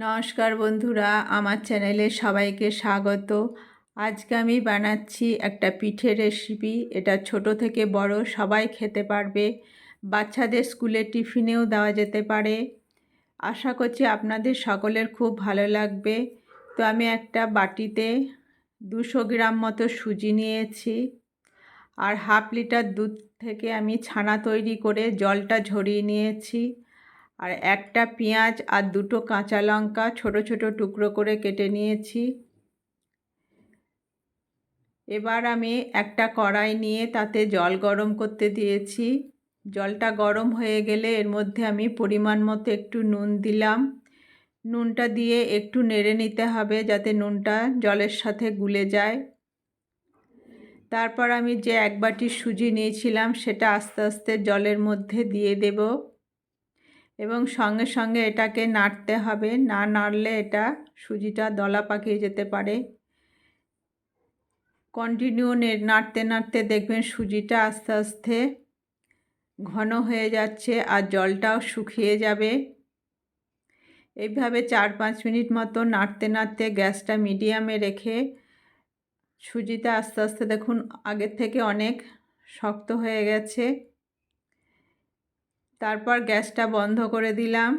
নমস্কার বন্ধুরা, আমার চ্যানেলে সবাইকে স্বাগত। আজকে আমি বানাচ্ছি একটা পিঠের রেসিপি। এটা ছোট থেকে বড় সবাই খেতে পারবে, বাচ্চাদের স্কুলের টিফিনেও দেওয়া যেতে পারে। আশা করছি আপনাদের সকলের খুব ভালো লাগবে। তো আমি একটা বাটিতে 200 গ্রাম মতো সুজি নিয়েছি, আর হাফ লিটার দুধ থেকে আমি ছানা তৈরি করে জলটা ঝরিয়ে নিয়েছি, আর একটা পেঁয়াজ আর দুটো কাঁচা লঙ্কা ছোট ছোট টুকরো করে কেটে নিয়েছি। এবার আমি একটা কড়াই নিয়ে তাতে জল গরম করতে দিয়েছি। জলটা গরম হয়ে গেলে এর মধ্যে আমি পরিমাণ মতো একটু নুন দিলাম। নুনটা দিয়ে একটু নেড়ে নিতে হবে যাতে নুনটা জলের সাথে গুলে যায়। তারপর আমি যে এক বাটি সুজি নিয়েছিলাম সেটা আস্তে আস্তে জলের মধ্যে দিয়ে দেব, এবং সঙ্গে সঙ্গে এটাকে নাড়তে হবে, না নাড়লে এটা সুজিটা দলা পাকিয়ে যেতে পারে। কন্টিনিউ নাড়তে নাড়তে দেখবেন সুজিটা আস্তে আস্তে ঘন হয়ে যাচ্ছে আর জলটাও শুকিয়ে যাবে। এইভাবে 4-5 মিনিট মতো নাড়তে নাড়তে গ্যাসটা মিডিয়ামে রেখে, সুজিটা আস্তে আস্তে দেখুন আগের থেকে অনেক শক্ত হয়ে গেছে। তারপর গ্যাসটা বন্ধ করে দিলাম।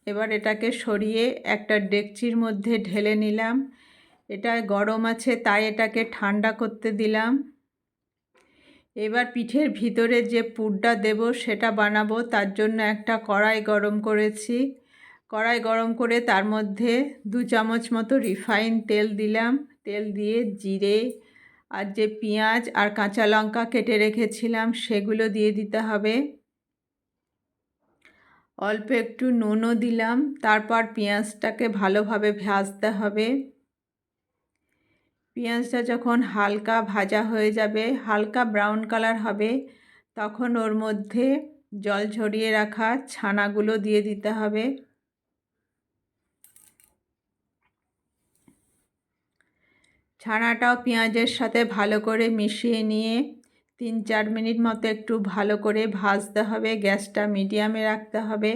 এবার এটাকে সরিয়ে একটা ডেকচির মধ্যে ঢেলে নিলাম। এটা গরম আছে তাই এটাকে ঠান্ডা করতে দিলাম। এবার পিঠের ভিতরে যে পুরটা দেব সেটা বানাবো, তার জন্য একটা কড়াই গরম করেছি। কড়াই গরম করে তার মধ্যে 2 চামচ মতো রিফাইন তেল দিলাম। তেল দিয়ে জিরে আর যে পেঁয়াজ আর কাঁচা লঙ্কা কেটে রেখেছিলাম সেগুলো দিয়ে দিতে হবে। অল্প একটু নুনও দিলাম। তারপর পেঁয়াজটাকে ভালোভাবে ভাজতে হবে। পেঁয়াজটা যখন হালকা ভাজা হয়ে যাবে, হালকা ব্রাউন কালার হবে, তখন ওর মধ্যে জল ঝরিয়ে রাখা ছানাগুলো দিয়ে দিতে হবে। ছানাটাও পেঁয়াজের সাথে ভালো করে মিশিয়ে নিয়ে 3-4 মিনিট মতো একটু ভালো করে ভাজতে হবে। গ্যাসটা মিডিয়ামে রাখতে হবে।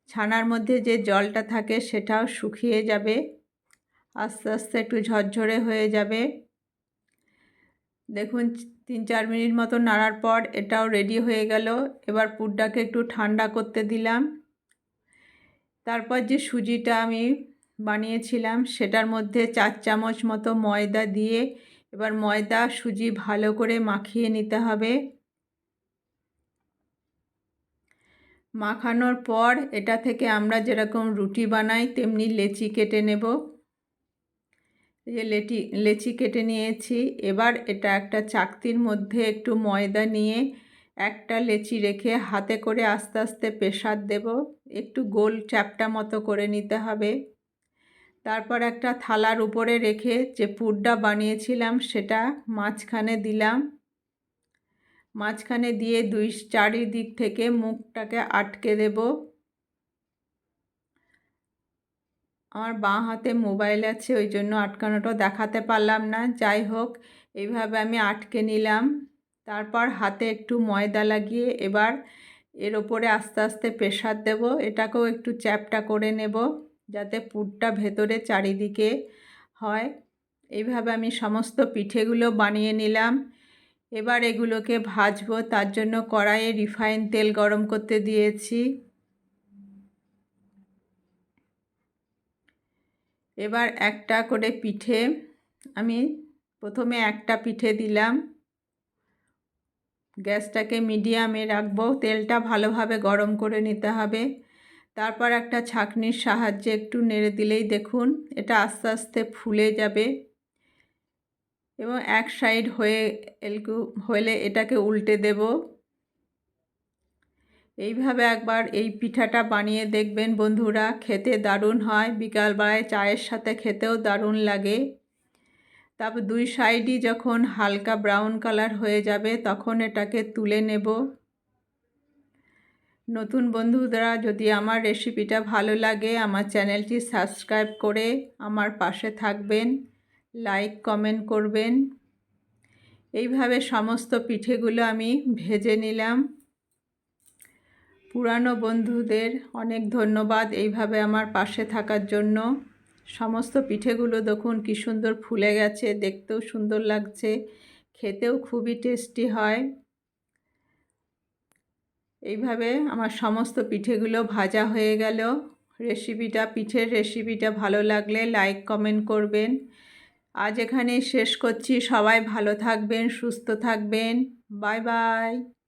ছানার মধ্যে যে জলটা থাকে সেটাও শুকিয়ে যাবে, আস্তে আস্তে একটু ঝরঝরে হয়ে যাবে। দেখুন 3-4 মিনিট মতো নাড়ার পর এটাও রেডি হয়ে গেল। এবার পুরটাকে একটু ঠান্ডা করতে দিলাম। তারপর যে সুজিটা আমি বানিয়েছিলাম সেটার মধ্যে 4 চামচ মতো ময়দা দিয়ে এবার ময়দা সুজি ভালো করে মাখিয়ে নিতে হবে। মাখানোর পর এটা থেকে আমরা যেরকম রুটি বানাই তেমনি লেচি কেটে নেব। এই যে লেচি কেটে নিয়েছি। এবার এটা একটা চাকতির মধ্যে একটু ময়দা নিয়ে একটা লেচি রেখে হাতে করে আস্তে আস্তে প্রেসার দেব। একটু গোল চ্যাপ্টা মতো করে নিতে হবে। তারপর একটা থালার উপরে রেখে যে পুরটা বানিয়েছিলাম সেটা মাঝখানে দিলাম। মাঝখানে দিয়ে চারিদিক থেকে মুখটাকে আটকে দেব। আমার বাঁ হাতে মোবাইল আছে, ওই জন্য আটকানোটা দেখাতে পারলাম না। যাই হোক, এইভাবে আমি আটকে নিলাম। তারপর হাতে একটু ময়দা লাগিয়ে এবার এর ওপরে আস্তে আস্তে প্রেসার দেব। এটাকেও একটু চ্যাপ্টা করে নেব যাতে পুরটা ভেতরে চারিদিকে হয়। এইভাবে আমি সমস্ত পিঠেগুলো বানিয়ে নিলাম। এবার এগুলোকে ভাজবো, তার জন্য কড়াইয়ে রিফাইন তেল গরম করতে দিয়েছি। এবার একটা করে পিঠে আমি প্রথমে একটা পিঠে দিলাম। গ্যাসটাকে মিডিয়ামে রাখবো। তেলটা ভালোভাবে গরম করে নিতে হবে। তারপর একটা ছাঁকনির সাহায্যে একটু নেড়ে দিলেই দেখুন এটা আস্তে আস্তে ফুলে যাবে, এবং এক সাইড হলে এটাকে উল্টে দেব। এইভাবে একবার এই পিঠাটা বানিয়ে দেখবেন বন্ধুরা, খেতে দারুণ হয়। বিকালবেলায় চায়ের সাথে খেতেও দারুণ লাগে। তারপর 2 সাইডই যখন হালকা ব্রাউন কালার হয়ে যাবে তখন এটাকে তুলে নেব। নতুন বন্ধুরা যদি আমার রেসিপিটা ভালো লাগে আমার চ্যানেলটি সাবস্ক্রাইব করে আমার পাশে থাকবেন, লাইক কমেন্ট করবেন। এইভাবে সমস্ত পিঠেগুলো আমি ভেজে নিলাম। পুরানো বন্ধুদের অনেক ধন্যবাদ এইভাবে আমার পাশে থাকার জন্য। সমস্ত পিঠেগুলো দেখুন কি সুন্দর ফুলে গেছে, দেখতেও সুন্দর লাগছে, খেতেও খুবই টেস্টি হয়। এইভাবে আমার সমস্ত পিঠেগুলো ভাজা হয়ে গেল। পিঠের রেসিপিটা ভালো লাগলে লাইক কমেন্ট করবেন। আজ এখানেই শেষ করছি। সবাই ভালো থাকবেন, সুস্থ থাকবেন। Bye bye.